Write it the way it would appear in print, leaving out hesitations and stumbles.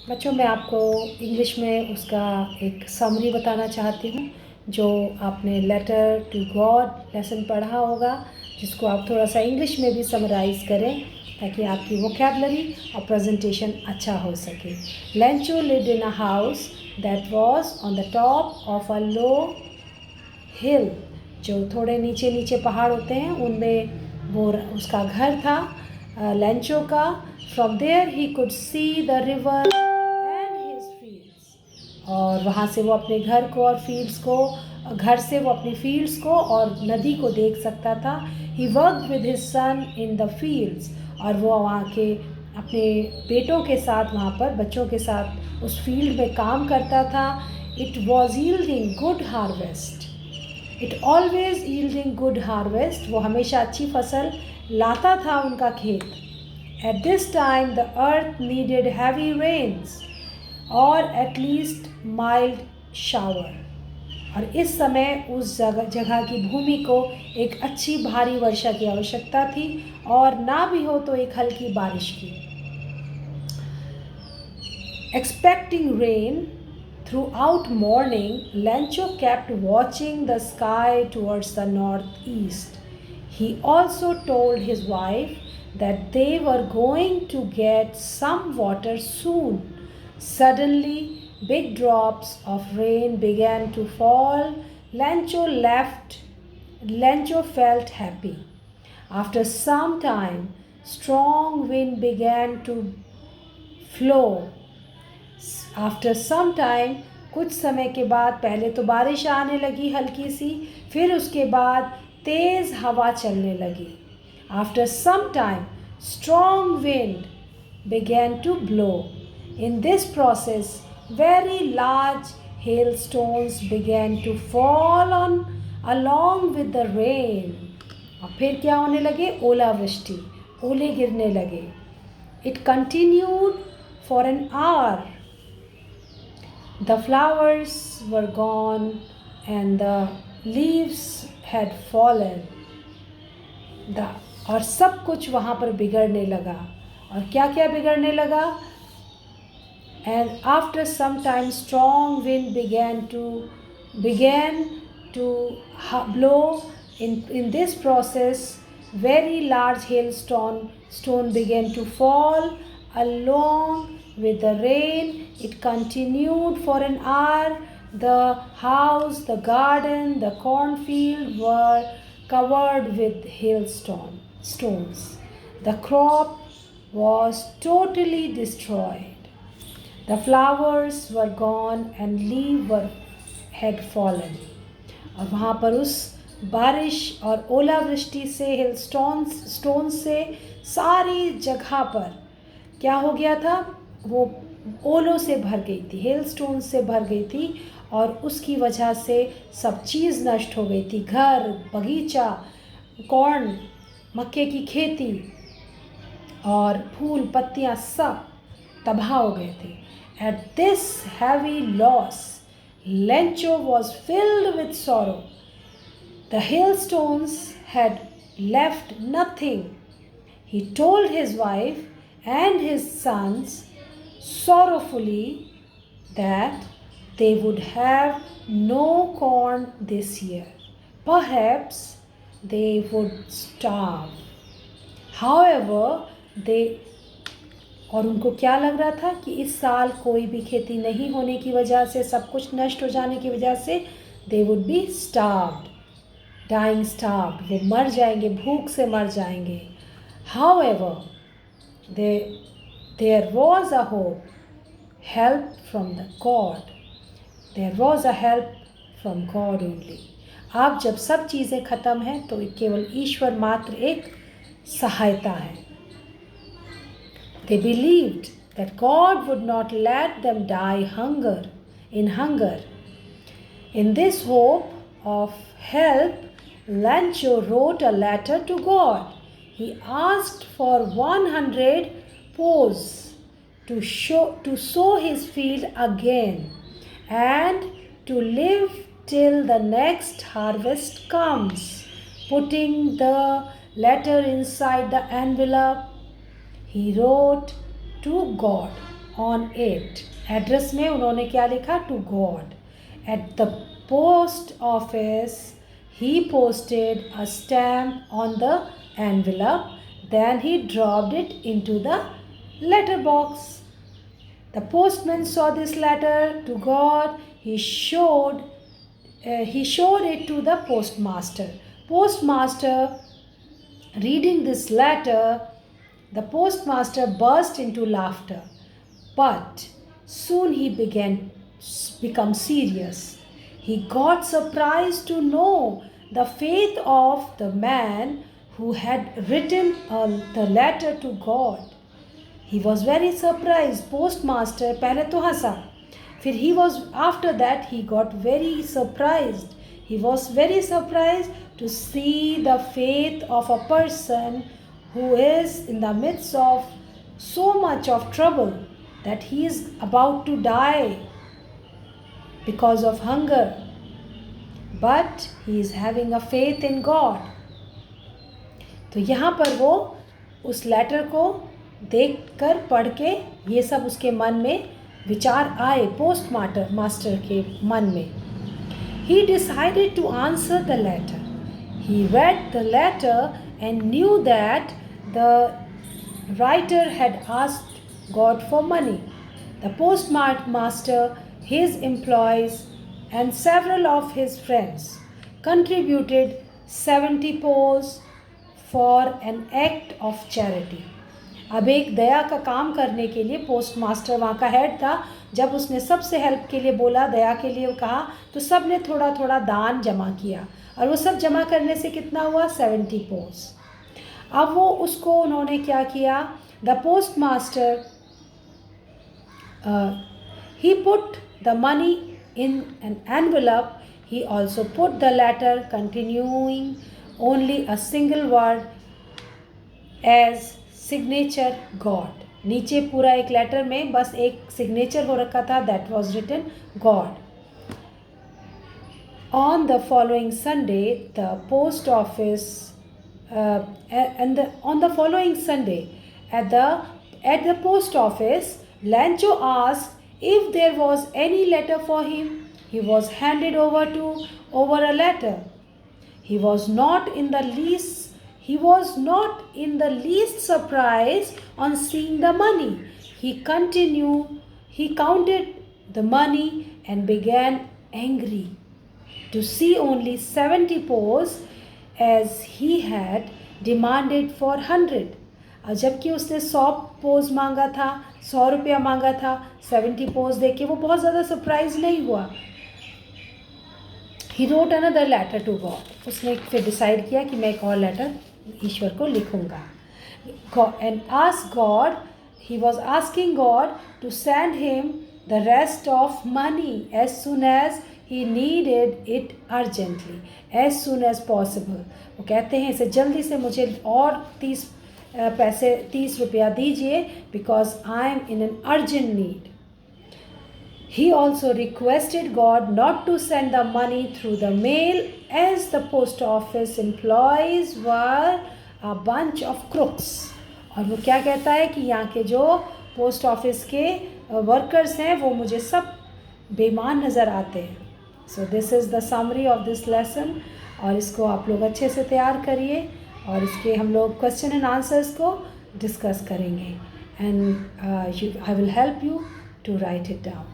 बच्चों, मैं आपको इंग्लिश में उसका एक समरी बताना चाहती हूँ, जो आपने लेटर टू गॉड लेसन पढ़ा होगा, जिसको आप थोड़ा सा इंग्लिश में भी समराइज़ करें ताकि आपकी वोकैबलरी और प्रेजेंटेशन अच्छा हो सके। Lencho lived in a house that was on the top of a low hill. जो थोड़े नीचे नीचे पहाड़ होते हैं उनमें वो उसका घर था लेंचो का। From there he could see the river and his fields. और वहाँ से वो अपने घर को और फील्ड्स को, घर से वो अपनी फील्ड्स को और नदी को देख सकता था। He work with his son in the fields. और वो वहाँ के अपने बेटों के साथ, वहाँ पर बच्चों के साथ उस फील्ड में काम करता था। It was yielding good harvest. It always yielding good harvest. वो हमेशा अच्छी फसल लाता था उनका खेत। At this time the earth needed heavy rains और एट लीस्ट माइल्ड शावर। और इस समय उस जगह की भूमि को एक अच्छी भारी वर्षा की आवश्यकता थी, और ना भी हो तो एक हल्की बारिश की। Expecting rain throughout morning, Lancho kept watching the sky towards the northeast. He also told his wife that they were going to get some water soon. Suddenly, big drops of rain began to fall. Lancho felt happy. After some time, strong wind began to flow. After some time, कुछ समय के बाद, पहले तो बारिश आने लगी हल्की सी, फिर उसके बाद तेज़ हवा चलने लगी। After some time strong wind began to blow. In this process, very large hailstones began to fall on along with the rain. और फिर क्या होने लगे? ओलावृष्टि, ओले गिरने लगे। It continued for an hour. The flowers were gone and the leaves had fallen. और सब कुछ वहाँ पर बिगड़ने लगा। और क्या क्या बिगड़ने लगा? And after some time, strong wind began to blow. In this process, very large hailstone began to fall along with the rain. It continued for an hour. The house, the garden, the cornfield were covered with hailstones. The crop was totally destroyed. The flowers were gone and leaves had fallen. और वहाँ पर उस बारिश और ओलावृष्टि से, stone से सारी जगह पर क्या हो गया था? वो ओलों से भर गई थी, हेल स्टोन से भर गई थी, और उसकी वजह से सब चीज़ नष्ट हो गई थी। घर, बगीचा, कॉर्न, मक्के की खेती और फूल पत्तियाँ सब तबाह हो गए थे। At this heavy loss, Lencho was filled with sorrow. The hailstones had left nothing. He told his wife and his sons sorrowfully that they would have no corn this year. Perhaps they would starve. However, और उनको क्या लग रहा था कि इस साल कोई भी खेती नहीं होने की वजह से, सब कुछ नष्ट हो जाने की वजह से, they would be starved, dying starved, वो मर जाएंगे, भूख से मर जाएंगे। However, there was a hope, help from the God. There was a help from God only. अब जब सब चीज़ें ख़त्म हैं तो केवल ईश्वर मात्र एक सहायता है। They believed that God would not let them die in hunger. In this hope of help, Lancho wrote a letter to God. He asked for 100 pows to sow his field again and to live till the next harvest comes. Putting the letter inside the envelope, he wrote to God on it. Address में उन्होंने क्या लिखा? To God. At the post office, he posted a stamp on the envelope. Then he dropped it into the letterbox. The postman saw this letter to God. He showed it to the postmaster. Postmaster, reading this letter, the postmaster burst into laughter. But soon he become serious. He got surprised to know the faith of the man who had written the letter to God. He was very surprised. Postmaster पहले तो हंसा, फिर after that he got very surprised. He was very surprised to see the faith of a person who is in the midst of so much of trouble that he is about to die because of hunger. But he is having a faith in God. तो यहाँ पर वो उस letter को देखकर पढ़ के ये सब उसके मन में विचार आए, पोस्ट मास्टर के मन में. He decided to answer the letter. He read the letter and knew that the writer had asked God for money. The postmaster, his employees, and several of his friends contributed 70 poles for an act of charity. अब एक दया का काम करने के लिए post master वहाँ का head था. जब उसने सबसे हेल्प के लिए बोला, दया के लिए कहा, तो सब ने थोड़ा थोड़ा दान जमा किया और वो सब जमा करने से कितना हुआ? 70 पोल्स. अब वो उसको उन्होंने क्या किया? The post master he put the money in an envelope. He also put the letter continuing only a single word as signature God. नीचे पूरा एक लेटर में बस एक सिग्नेचर हो रखा था, that was written God. On the following Sunday, the post office on the following Sunday at the post office, Lancho asked if there was any letter for him. He was handed over a letter. He was not in the least surprised on seeing the money. He counted the money and began angry to see only 70 poles as he had demanded for 100. और जबकि उसने 100 pose मांगा था, 100 रुपया मांगा था, 70 pose देके वो बहुत ज़्यादा सरप्राइज नहीं हुआ. He wrote another letter to God. उसने फिर डिसाइड किया कि मैं एक और लेटर ईश्वर को लिखूंगा. And asked God, he was asking God to send him the rest of money as soon as he needed it urgently, as soon as possible. वो कहते हैं इसे जल्दी से मुझे और 30 रुपया दीजिए because I am in an urgent need. He also requested God not to send the money through the mail as the post office employees were a bunch of crooks. और वो क्या कहता है कि यहाँ के जो पोस्ट ऑफिस के वर्कर्स हैं वो मुझे सब बेईमान नज़र आते हैं. So this is the summary of this lesson. और इसको आप लोग अच्छे से तैयार करिए और इसके हम लोग क्वेश्चन एंड आंसर्स को डिस्कस करेंगे. And I will help you to write it down.